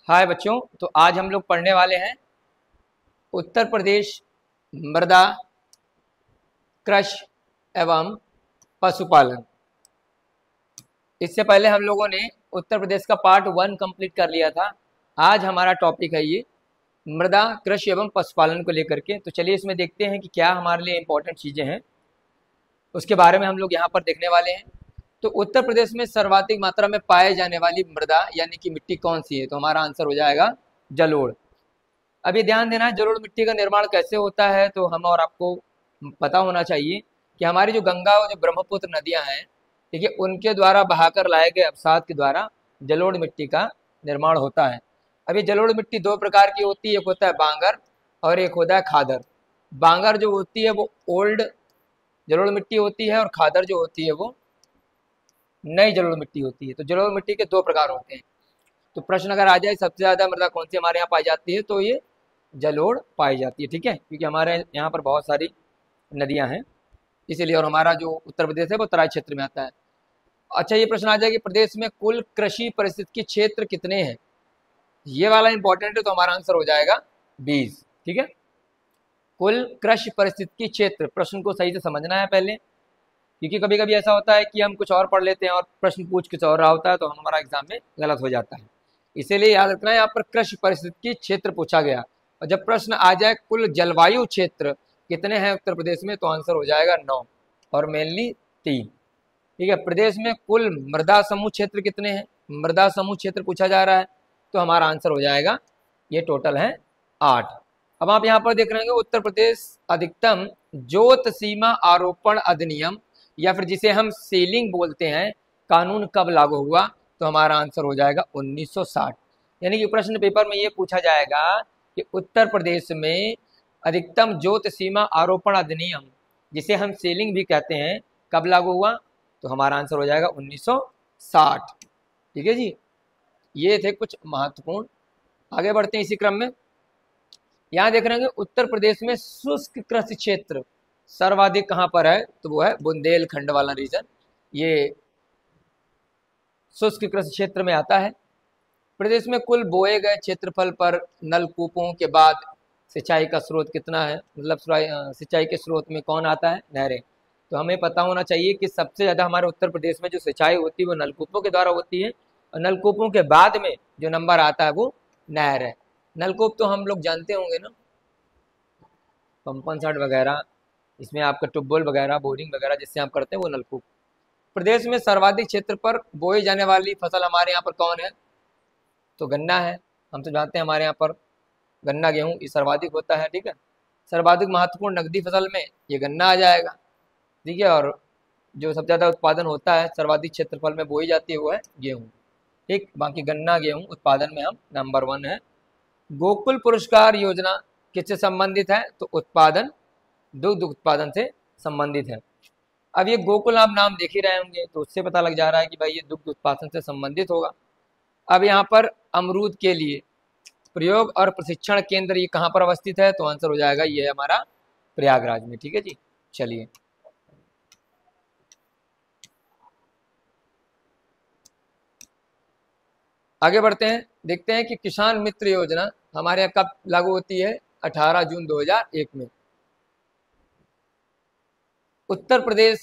हाय बच्चों, तो आज हम लोग पढ़ने वाले हैं उत्तर प्रदेश मृदा कृषि एवं पशुपालन। इससे पहले हम लोगों ने उत्तर प्रदेश का पार्ट 1 कंप्लीट कर लिया था। आज हमारा टॉपिक है ये मृदा कृषि एवं पशुपालन को लेकर के। तो चलिए इसमें देखते हैं कि क्या हमारे लिए इम्पोर्टेंट चीज़ें हैं, उसके बारे में हम लोग यहाँ पर देखने वाले हैं। तो उत्तर प्रदेश में सर्वाधिक मात्रा में पाए जाने वाली मृदा यानी कि मिट्टी कौन सी है? तो हमारा आंसर हो जाएगा जलोढ़। अभी ध्यान देना है, जलोढ़ मिट्टी का निर्माण कैसे होता है। तो हम और आपको पता होना चाहिए कि हमारी जो गंगा और जो ब्रह्मपुत्र नदियां हैं, ठीक है, उनके द्वारा बहाकर लाए गए अवसाद के द्वारा जलोढ़ मिट्टी का निर्माण होता है। अब ये जलोढ़ मिट्टी दो प्रकार की होती है, एक होता है बांगर और एक होता है खादर। बांगर जो होती है वो ओल्ड जलोढ़ मिट्टी होती है और खादर जो होती है वो नई जलोढ़ मिट्टी होती है। तो जलोढ़ मिट्टी के दो प्रकार होते हैं। तो प्रश्न अगर आ जाए सबसे ज़्यादा मृदा कौन सी हमारे यहाँ पाई जाती है, तो ये जलोढ़ पाई जाती है, ठीक है, क्योंकि हमारे यहाँ पर बहुत सारी नदियाँ हैं इसीलिए, और हमारा जो उत्तर प्रदेश है वो तराई क्षेत्र में आता है। अच्छा, ये प्रश्न आ जाए कि प्रदेश में कुल कृषि पारिस्थितिकी क्षेत्र कितने हैं? ये वाला इंपॉर्टेंट है, तो हमारा आंसर हो जाएगा 20, ठीक है। कुल कृषि पारिस्थितिकी क्षेत्र, प्रश्न को सही से समझना है पहले, क्योंकि कभी कभी ऐसा होता है कि हम कुछ और पढ़ लेते हैं और प्रश्न पूछ कुछ और रहा होता है, तो हमारा एग्जाम में गलत हो जाता है। इसीलिए याद रखना है, यहाँ पर कृषि पारिस्थितिकी क्षेत्र पूछा गया, और जब प्रश्न आ जाए कुल जलवायु क्षेत्र कितने हैं उत्तर प्रदेश में, तो आंसर हो जाएगा 9 और मेनली 3, ठीक है। प्रदेश में कुल मृदा समूह क्षेत्र कितने हैं? मृदा समूह क्षेत्र पूछा जा रहा है, तो हमारा आंसर हो जाएगा ये टोटल है 8। अब आप यहाँ पर देख रहे हैं उत्तर प्रदेश अधिकतम जोत सीमा आरोपण अधिनियम या फिर जिसे हम सीलिंग बोलते हैं, कानून कब लागू हुआ? तो हमारा आंसर हो जाएगा 1960। यानी कि प्रश्न पेपर में ये पूछा जाएगा कि उत्तर प्रदेश में अधिकतम जोत सीमा आरोपण अधिनियम, जिसे हम सीलिंग भी कहते हैं, कब लागू हुआ? तो हमारा आंसर हो जाएगा 1960, ठीक है जी। ये थे कुछ महत्वपूर्ण। आगे बढ़ते हैं इसी क्रम में। यहाँ देख रहे हैं उत्तर प्रदेश में शुष्क कृषि क्षेत्र सर्वाधिक कहाँ पर है? तो वो है बुंदेलखंड वाला रीजन, ये शुष्क कृषि क्षेत्र में आता है। प्रदेश में कुल बोए गए क्षेत्रफल पर नलकूपों के बाद सिंचाई का स्रोत कितना है? मतलब सिंचाई के स्रोत में कौन आता है? नहरें। तो हमें पता होना चाहिए कि सबसे ज़्यादा हमारे उत्तर प्रदेश में जो सिंचाई होती है वो नलकूपों के द्वारा होती है, और नलकूपों के बाद में जो नंबर आता है वो नहर है। नलकूप तो हम लोग जानते होंगे ना, पंपन सेट वगैरह, इसमें आपका ट्यूबवेल वगैरह, बोरिंग वगैरह जिससे आप करते हैं वो नलकूप। प्रदेश में सर्वाधिक क्षेत्र पर बोई जाने वाली फसल हमारे यहाँ पर कौन है? तो गन्ना है। हम तो जानते हैं हमारे यहाँ पर गन्ना गेहूँ ये सर्वाधिक होता है, ठीक है। सर्वाधिक महत्वपूर्ण नकदी फसल में ये गन्ना आ जाएगा, ठीक है। और जो सबसे ज़्यादा उत्पादन होता है सर्वाधिक क्षेत्रफल में बोई जाती है वो है गेहूँ, ठीक। बाकी गन्ना गेहूँ उत्पादन में हम नंबर 1 है। गोकुल पुरस्कार योजना किससे संबंधित है? तो उत्पादन, दुग्ध उत्पादन से संबंधित है। अब ये गोकुल आप नाम देख ही रहे होंगे, तो उससे पता लग जा रहा है कि भाई ये दुग्ध उत्पादन से संबंधित होगा। अब यहाँ पर अमरूद के लिए प्रयोग और प्रशिक्षण केंद्र ये कहाँ पर अवस्थित है? तो आंसर हो जाएगा ये हमारा प्रयागराज में, ठीक है जी। चलिए आगे बढ़ते हैं, देखते हैं कि किसान मित्र योजना हमारे यहाँ कब लागू होती है? 18 जून 2001 में। उत्तर प्रदेश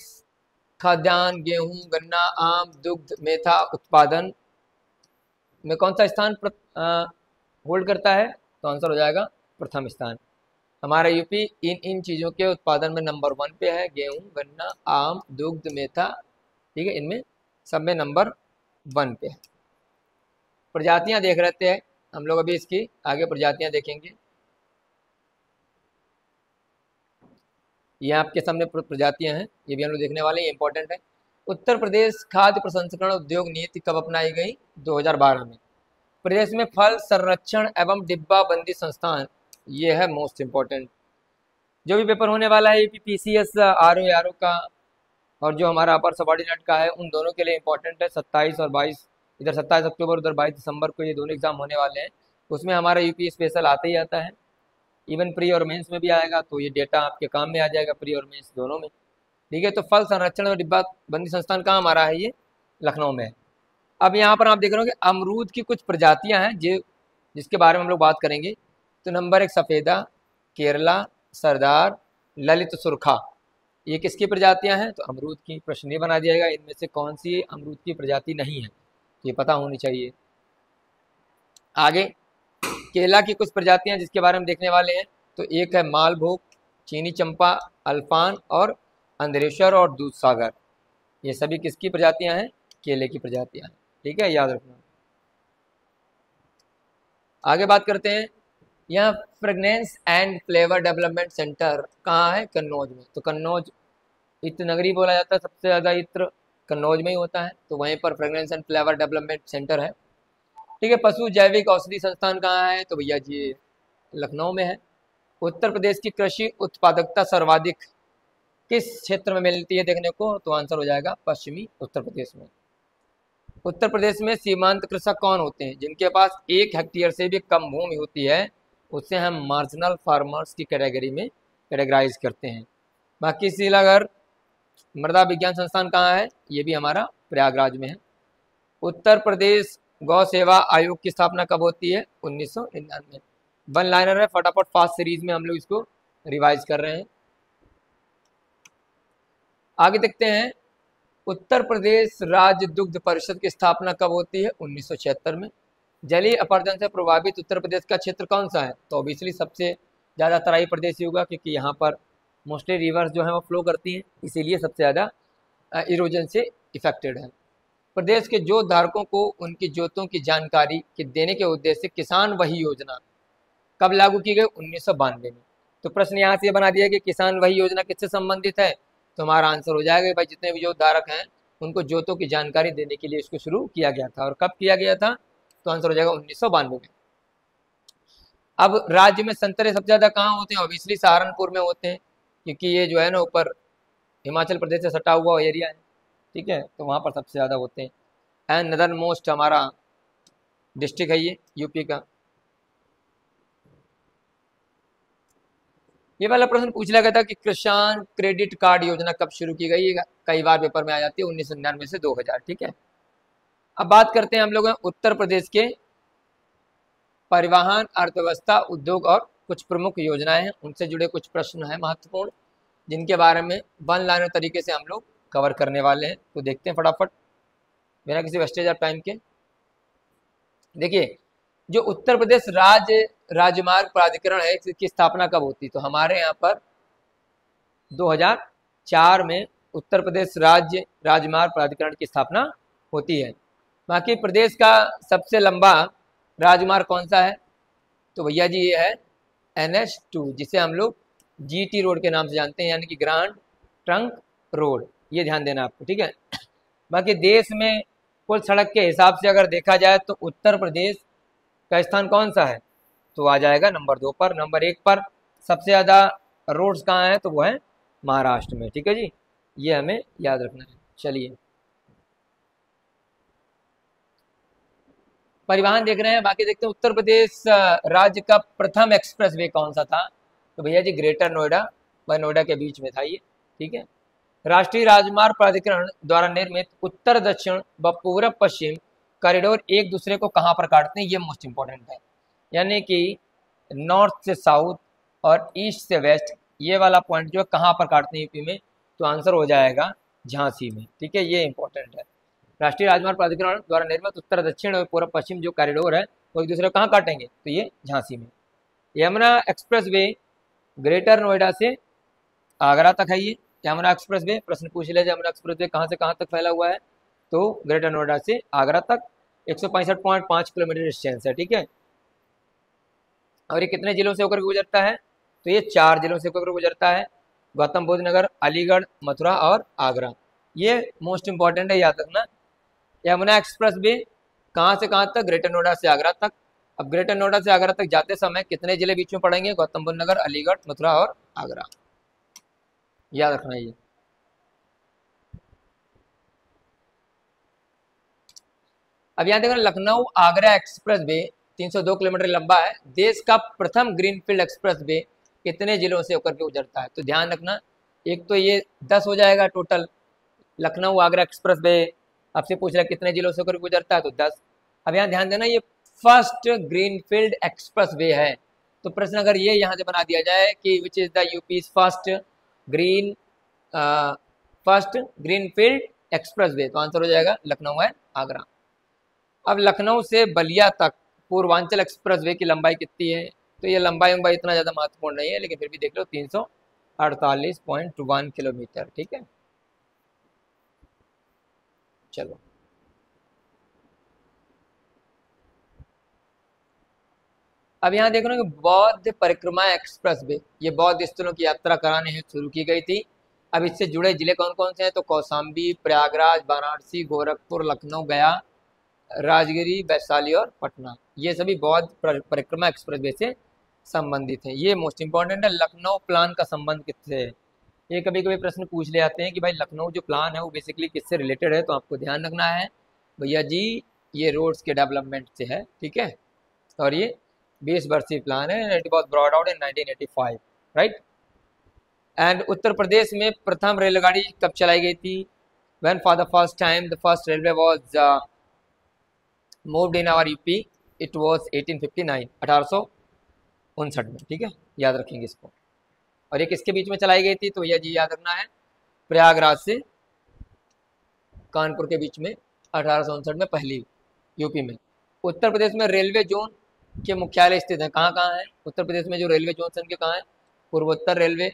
खाद्यान्न, गेहूं, गन्ना, आम, दुग्ध, मेथा उत्पादन में कौन सा स्थान होल्ड करता है? तो आंसर हो जाएगा प्रथम स्थान। हमारा यूपी इन चीज़ों के उत्पादन में नंबर 1 पे है। गेहूं, गन्ना, आम, दुग्ध, मेथा, ठीक है, इनमें सब में नंबर 1 पे है। प्रजातियां देख रहते हैं हम लोग, अभी इसकी आगे प्रजातियां देखेंगे। ये आपके सामने प्रजातियां हैं, ये भी हम लोग देखने वाले हैं, ये इंपॉर्टेंट है। उत्तर प्रदेश खाद्य प्रसंस्करण उद्योग नीति कब अपनाई गई? 2012 में। प्रदेश में फल संरक्षण एवं डिब्बाबंदी संस्थान, ये है मोस्ट इम्पोर्टेंट। जो भी पेपर होने वाला है PCS RO का और जो हमारा अपर सबऑर्डिनेट का है, उन दोनों के लिए इंपॉर्टेंट है। 27 और 22, इधर 27 अक्टूबर उधर 22 दिसंबर को ये दोनों एग्जाम होने वाले हैं। उसमें हमारा यूपी स्पेशल आता ही आता है, इवन प्री और मेंस में भी आएगा, तो ये डेटा आपके काम में आ जाएगा प्री और मेंस दोनों में, ठीक है। तो फल संरक्षण और डिब्बाबंदी संस्थान कहाँ हमारा है? ये लखनऊ में है। अब यहाँ पर आप देख रहे हो कि अमरूद की कुछ प्रजातियां हैं जो जिसके बारे में हम लोग बात करेंगे। तो नंबर 1 सफ़ेदा, केरला, सरदार, ललित सुरखा, ये किसकी प्रजातियां हैं? तो अमरूद की। प्रश्न ये बना दिया जाएगा इनमें से कौन सी अमरूद की प्रजाति नहीं है, तो ये पता होनी चाहिए। आगे केला की कुछ प्रजातियां जिसके बारे में देखने वाले हैं। तो एक है मालभोग, चीनी चंपा, अल्फान और अंधेरेश्वर और दूधसागर, ये सभी किसकी प्रजातियां हैं? केले की प्रजातियां हैं। ठीक है, याद रखना। आगे बात करते हैं, यहाँ fragrance and flavour development centre कहाँ है? कन्नौज में। तो कन्नौज इत्र नगरी बोला जाता है, सबसे ज़्यादा इत्र कन्नौज में ही होता है, तो वहीं पर fragrance and flavour development centre है। ठीक है, पशु जैविक औषधि संस्थान कहाँ है? तो भैया जी लखनऊ में है। उत्तर प्रदेश की कृषि उत्पादकता सर्वाधिक किस क्षेत्र में मिलती है देखने को? तो आंसर हो जाएगा पश्चिमी उत्तर प्रदेश में। उत्तर प्रदेश में सीमांत कृषक कौन होते हैं? जिनके पास 1 हेक्टेयर से भी कम भूमि होती है, उससे हम मार्जिनल फार्मर्स की कैटेगरी में कैटेगराइज करते हैं। बाकी श्रीनगर मृदा विज्ञान संस्थान कहाँ है? ये भी हमारा प्रयागराज में है। उत्तर प्रदेश गौ सेवा आयोग की स्थापना कब होती है? 1999। 1 लाइनर है, फटाफट फास्ट सीरीज में हम लोग इसको रिवाइज कर रहे हैं। आगे देखते हैं, उत्तर प्रदेश राज्य दुग्ध परिषद की स्थापना कब होती है? 1976 में। जलीय अपर्दन से प्रभावित उत्तर प्रदेश का क्षेत्र कौन सा है? तो ऑब्वियसली सबसे ज़्यादा तराई प्रदेश ही होगा, क्योंकि यहाँ पर मोस्टली रिवर्स जो है वो फ्लो करती हैं, इसीलिए सबसे ज़्यादा इरोजन से इफेक्टेड है। प्रदेश के जोत धारकों को उनकी जोतों की जानकारी के देने के उद्देश्य से किसान वही योजना कब लागू की गई? 1992 में। तो प्रश्न यहाँ से बना दिया कि किसान वही योजना किससे संबंधित है? तो हमारा आंसर हो जाएगा भाई जितने भी जोत धारक हैं उनको जोतों की जानकारी देने के लिए इसको शुरू किया गया था। और कब किया गया था? तो आंसर हो जाएगा 1992 में। अब राज्य में संतरे सबसे ज़्यादा कहाँ होते हैं? ऑब्वियसली सहारनपुर में होते हैं, क्योंकि ये जो है ना ऊपर हिमाचल प्रदेश से सटा हुआ एरिया है। ठीक है, तो वहाँ पर सबसे ज़्यादा होते हैं। एंड नदर मोस्ट हमारा डिस्ट्रिक्ट है ये यूपी का। ये वाला प्रश्न पूछ लिया गया था कि किसान क्रेडिट कार्ड योजना कब शुरू की गई? कई बार पेपर में आ जाती है, 1999 से 2000। ठीक है, अब बात करते हैं हम लोग उत्तर प्रदेश के परिवहन, अर्थव्यवस्था, उद्योग और कुछ प्रमुख योजनाएं हैं, उनसे जुड़े कुछ प्रश्न हैं महत्वपूर्ण, जिनके बारे में 1 लाइनर तरीके से हम लोग कवर करने वाले हैं। तो देखते हैं फटाफट बिना किसी वेस्टेज ऑफ टाइम के। देखिए, जो उत्तर प्रदेश राज्य राजमार्ग प्राधिकरण है इसकी स्थापना कब होती? तो हमारे यहाँ पर 2004 में उत्तर प्रदेश राज्य राजमार्ग प्राधिकरण की स्थापना होती है। बाकी प्रदेश का सबसे लंबा राजमार्ग कौन सा है? तो भैया जी ये है NH2, जिसे हम लोग GT रोड के नाम से जानते हैं, यानी कि ग्रांड ट्रंक रोड। ये ध्यान देना आपको। ठीक है, बाकी देश में कुल सड़क के हिसाब से अगर देखा जाए तो उत्तर प्रदेश का स्थान कौन सा है? तो आ जाएगा नंबर 2 पर। नंबर 1 पर सबसे ज़्यादा रोड्स कहाँ हैं? तो वो है महाराष्ट्र में। ठीक है जी, ये हमें याद रखना है। चलिए परिवहन देख रहे हैं, बाकी देखते हैं उत्तर प्रदेश राज्य का प्रथम एक्सप्रेस वे कौन सा था? तो भैया जी ग्रेटर नोएडा व नोएडा के बीच में था ये। ठीक है, राष्ट्रीय राजमार्ग प्राधिकरण द्वारा निर्मित उत्तर दक्षिण व पूर्व पश्चिम कॉरिडोर एक दूसरे को कहाँ पर काटते हैं? ये मोस्ट इंपॉर्टेंट है, यानी कि नॉर्थ से साउथ और ईस्ट से वेस्ट, ये वाला पॉइंट जो है कहाँ पर काटते हैं यूपी में? तो आंसर हो जाएगा झांसी में। ठीक है, ये इंपॉर्टेंट है। राष्ट्रीय राजमार्ग प्राधिकरण द्वारा निर्मित उत्तर दक्षिण और पूर्व पश्चिम जो कॉरिडोर है वो एक दूसरे को कहाँ काटेंगे? तो ये झांसी में। Yamuna express way greater Noida से आगरा तक है। ये यमुना एक्सप्रेस वे प्रश्न पूछ लिया, यमुना एक्सप्रेस वे कहाँ से कहाँ तक फैला हुआ है? तो ग्रेटर नोएडा से आगरा तक 165.5 किलोमीटर डिस्टेंस है। ठीक है, और ये कितने जिलों से होकर गुजरता है? तो ये 4 जिलों से होकर गुजरता है, गौतम बुद्ध नगर, अलीगढ़, मथुरा और आगरा। ये मोस्ट इंपॉर्टेंट है, याद रखना। यमुना एक्सप्रेस वे कहाँ से कहाँ तक? ग्रेटर नोएडा से आगरा तक। अब ग्रेटर नोएडा से आगरा तक जाते समय कितने जिले बीच में पड़ेंगे? गौतम बुद्ध नगर, अलीगढ़, मथुरा और आगरा, याद रखना ये। अब यहाँ देखो, Lucknow Agra express way 302 kilometre लंबा है। देश का प्रथम ग्रीनफील्ड एक्सप्रेस वे कितने जिलों से होकर के गुजरता है? तो ध्यान रखना, एक तो ये 10 हो जाएगा total, Lucknow Agra express way आपसे पूछ रहा है कितने जिलों से होकर गुजरता है, तो 10। अब यहाँ ध्यान देना, ये फर्स्ट ग्रीनफील्ड एक्सप्रेस वे है? तो प्रश्न अगर ये यहाँ से बना दिया जाए कि which is the यूपीज first greenfield express way, तो आंसर हो जाएगा लखनऊ एंड आगरा। अब लखनऊ से बलिया तक पूर्वांचल एक्सप्रेस वे की लंबाई कितनी है? तो ये लंबाई इतना ज़्यादा महत्वपूर्ण नहीं है, लेकिन फिर भी देख लो 348.1 किलोमीटर। ठीक है, चलो अब यहाँ देख रहे हो कि बौद्ध परिक्रमा एक्सप्रेस वे, ये बौद्ध स्थलों की यात्रा कराने हेतु शुरू की गई थी। अब इससे जुड़े जिले कौन कौन से हैं? तो कौशाम्बी, प्रयागराज, वाराणसी, गोरखपुर, लखनऊ, गया, राजगिरी, वैशाली और पटना, ये सभी बौद्ध परिक्रमा एक्सप्रेस वे से संबंधित हैं। ये मोस्ट इंपॉर्टेंट है। लखनऊ प्लान का संबंध किससे है? ये कभी कभी प्रश्न पूछ ले आते हैं कि भाई लखनऊ जो प्लान है वो बेसिकली किससे रिलेटेड है, तो आपको ध्यान रखना है भैया जी ये रोड्स के डेवलपमेंट से है। ठीक है, और ये 20 वर्षीय प्लान है, it was brought out in 1985, right. And Uttar Pradesh में प्रथम रेलगाड़ी कब चलाई गई थी? When for the first time the first railway was moved in our UP, it was 1859, 1859 में। ठीक है, याद रखेंगे इसको। और ये किसके बीच में चलाई गई थी? तो भैया जी याद रखना है प्रयागराज से कानपुर के बीच में 1859 में पहली यूपी में। उत्तर प्रदेश में रेलवे जोन के मुख्यालय स्थित हैं, कहाँ कहाँ है? उत्तर प्रदेश में जो रेलवे जोन के कहाँ है? पूर्वोत्तर रेलवे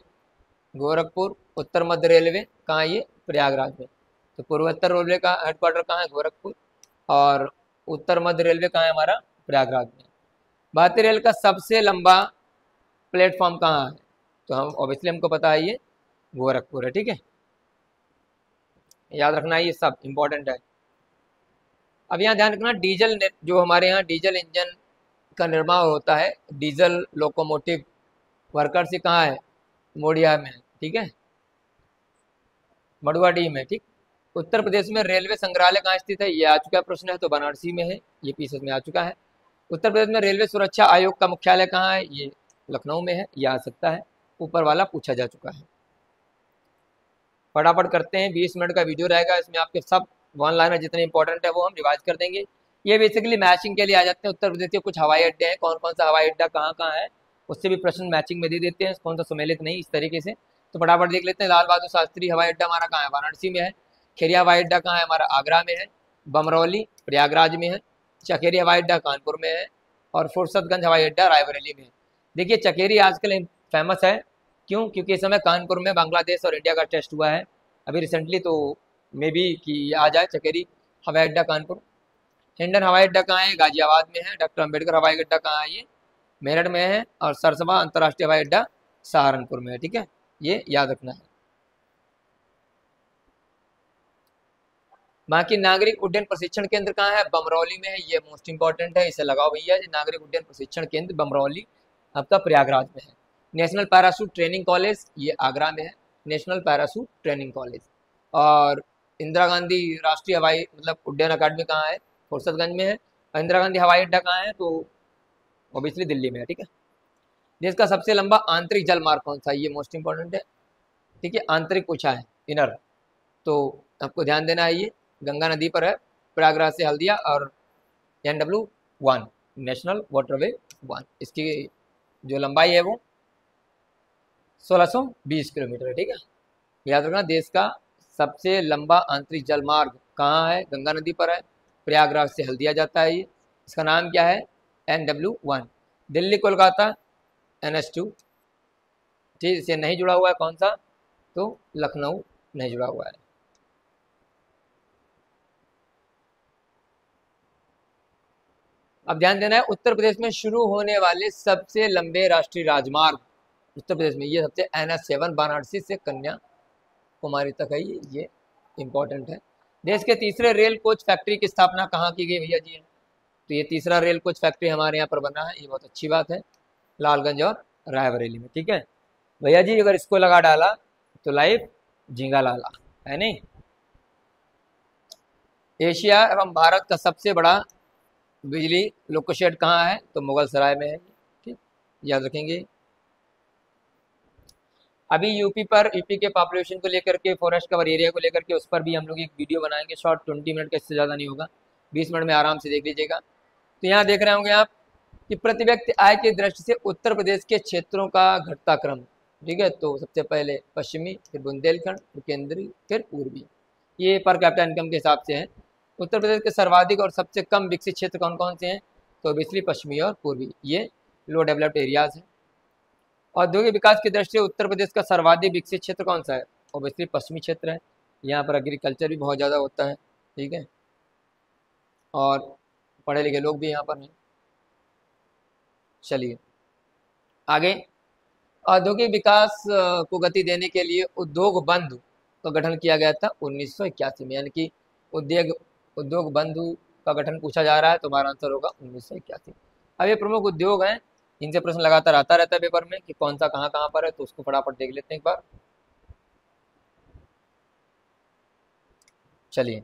गोरखपुर, उत्तर मध्य रेलवे कहाँ है? ये प्रयागराज में। तो पूर्वोत्तर रेलवे का हेडक्वार्टर कहाँ है? गोरखपुर। और उत्तर मध्य रेलवे कहाँ है हमारा? प्रयागराज में। भारतीय रेल का सबसे लंबा प्लेटफॉर्म कहाँ है? तो हम ऑब्वियसली हमको पता है ये गोरखपुर है। ठीक है, याद रखना है, ये सब इंपॉर्टेंट है। अब यहाँ ध्यान रखना डीजल जो हमारे यहाँ डीजल इंजन का निर्माण होता है, डीजल लोकोमोटिव वर्कर्स ये कहाँ है? मोडिया में है। ठीक है, मडुआडीह में। ठीक, उत्तर प्रदेश में रेलवे संग्रहालय कहाँ स्थित है? ये आ चुका प्रश्न है, तो बनारसी में है, ये पीसेस में आ चुका है। उत्तर प्रदेश में रेलवे सुरक्षा आयोग का मुख्यालय कहाँ है? ये लखनऊ में है, ये आ सकता है, ऊपर वाला पूछा जा चुका है। फटाफट करते हैं, 20 मिनट का वीडियो रहेगा, इसमें आपके सब वन लाइनर जितने इंपॉर्टेंट है वो हम रिवाइज कर देंगे। ये बेसिकली मैचिंग के लिए आ जाते हैं। उत्तर प्रदेश के कुछ हवाई अड्डे हैं, कौन कौन सा हवाई अड्डा कहाँ कहाँ है, उससे भी प्रश्न मैचिंग में दे देते हैं, कौन सा सुमेलित नहीं, इस तरीके से। तो फटाफट देख लेते हैं। लाल बहादुर शास्त्री हवाई अड्डा हमारा कहाँ है? वाराणसी में है। खेरिया हवाई अड्डा कहाँ है हमारा? आगरा में है। बमरौली प्रयागराज में है। चकेरी हवाई अड्डा कानपुर में है। और फुर्सतगंज हवाई अड्डा रायबरेली में है। देखिए चकेरी आजकल फेमस है, क्यों? क्योंकि इस समय कानपुर में बांग्लादेश और इंडिया का टेस्ट हुआ है अभी रिसेंटली, तो मे बी कि आ जाए चकेरी हवाई अड्डा कानपुर। हिंडन हवाई अड्डा कहाँ है? गाजियाबाद में है। डॉक्टर अम्बेडकर हवाई अड्डा कहाँ है? ये मेरठ में है। और सरसबा अंतर्राष्ट्रीय हवाई अड्डा सहारनपुर में है। ठीक है, ये याद रखना है। बाकी नागरिक उड्डयन प्रशिक्षण केंद्र कहाँ है? बमरौली में है, ये मोस्ट इंपॉर्टेंट है, इसे लगाओ भैया। नागरिक उड्डयन प्रशिक्षण केंद्र बमरौली आपका प्रयागराज में है। नेशनल पैराशूट ट्रेनिंग कॉलेज ये आगरा में है, नेशनल पैराशूट ट्रेनिंग कॉलेज। और इंदिरा गांधी राष्ट्रीय हवाई उड्डयन अकादमी कहाँ है? फुर्सतगंज में है। इंदिरा गांधी हवाई अड्डा कहाँ है? तो ऑब्वियसली दिल्ली में है। ठीक है, देश का सबसे लंबा आंतरिक जल मार्ग कौन सा है? ये मोस्ट इंपॉर्टेंट है। ठीक है, आंतरिक पूछा है, इनर, तो आपको ध्यान देना है। ये गंगा नदी पर है, प्रयागराज से हल्दिया, और NW1 नेशनल वाटरवे 1, इसकी जो लंबाई है वो 1620 किलोमीटर है। ठीक है, याद रखना देश का सबसे लंबा आंतरिक जल मार्ग कहाँ है? गंगा नदी पर है, प्रयागराज से हल्दिया जाता है। ये इसका नाम क्या है? NW1। दिल्ली कोलकाता NH2। ठीक, इससे नहीं जुड़ा हुआ है कौन सा? तो लखनऊ नहीं जुड़ा हुआ है। अब ध्यान देना है, उत्तर प्रदेश में शुरू होने वाले सबसे लंबे राष्ट्रीय राजमार्ग उत्तर प्रदेश में ये सबसे NH7 वाराणसी से कन्याकुमारी तक है। ये इंपॉर्टेंट है। देश के तीसरे रेल कोच फैक्ट्री की स्थापना कहाँ की गई भैया जी? तो ये तीसरा रेल कोच फैक्ट्री हमारे यहाँ पर बना है, ये बहुत अच्छी बात है, लालगंज और रायबरेली में। ठीक है भैया जी, अगर इसको लगा डाला तो लाइफ झींगा लाला है नहीं। एशिया एवं भारत का सबसे बड़ा बिजली लोकोशेड कहाँ है? तो मुगल सराय में है। ठीक, याद रखेंगे। अभी यूपी के पॉपुलेशन को लेकर के, फॉरेस्ट कवर एरिया को लेकर के, उस पर भी हम लोग एक वीडियो बनाएंगे शॉर्ट, 20 मिनट का, इससे ज़्यादा नहीं होगा, 20 मिनट में आराम से देख लीजिएगा। तो यहाँ देख रहे होंगे आप कि प्रति व्यक्ति आय की दृष्टि से उत्तर प्रदेश के क्षेत्रों का घटता क्रम, ठीक है। तो सबसे पहले पश्चिमी, फिर बुंदेलखंड, फिर केंद्रीय, फिर पूर्वी, ये पर कैपिटा इनकम के हिसाब से है। उत्तर प्रदेश के सर्वाधिक और सबसे कम विकसित क्षेत्र कौन कौन से हैं? तो ऑब्वियसली पश्चिमी और पूर्वी, ये लो डेवलप्ड एरियाज हैं। औद्योगिक विकास की दृष्टि से उत्तर प्रदेश का सर्वाधिक विकसित क्षेत्र कौन सा है? ऑब्वियसली पश्चिमी क्षेत्र है। यहाँ पर एग्रीकल्चर भी बहुत ज़्यादा होता है, ठीक है, और पढ़े लिखे लोग भी यहाँ पर हैं। चलिए आगे, औद्योगिक विकास को गति देने के लिए उद्योग बंधु का गठन किया गया था 1981 में, यानी कि उद्योग बंधु का गठन पूछा जा रहा है तो हमारा आंसर होगा 1981। अब ये प्रमुख उद्योग हैं, इनसे प्रश्न लगातार आता रहता है पेपर में कि कौन सा कहाँ कहाँ पर है, तो उसको फटाफट देख लेते हैं एक बार। चलिए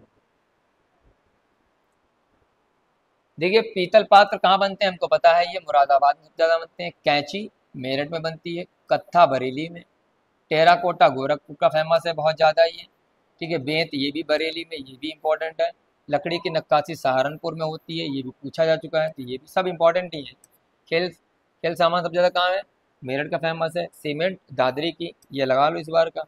देखिए, पीतल पात्र कहाँ बनते हैं हमको पता है, ये मुरादाबाद में ज़्यादा बनते हैं, कैंची मेरठ में बनती है, कत्था बरेली में, टेराकोटा गोरखपुर का फेमस है बहुत ज़्यादा ये, ठीक है, बेंत ये भी बरेली में, ये भी इम्पोर्टेंट है, लकड़ी की नक्काशी सहारनपुर में होती है, ये भी पूछा जा चुका है, तो ये भी सब इम्पोर्टेंट ही है। खेल खेल सामान सबसे ज़्यादा कहाँ है? मेरठ का फेमस है। सीमेंट दादरी की, ये लगा लो इस बार का।